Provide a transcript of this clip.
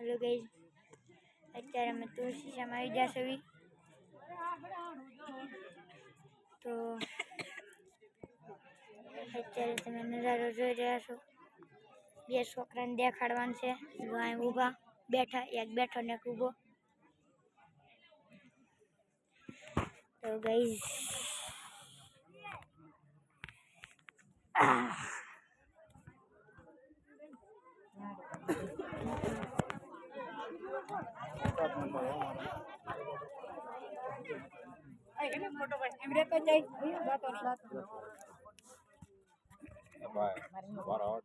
hello guys અત્યારે અમે તુલસીશ્યામ આવી ગયા છે તો અત્યારે તમે નજારો જોઈ રહ્યા છો બે છોકરાને દેખાડવાનું છે અહીં ઊભા બેઠા એક બેઠો ને એક ઊભો તો ગાइस फोटो कैमरे पे जाए बात नहीं बाय बार और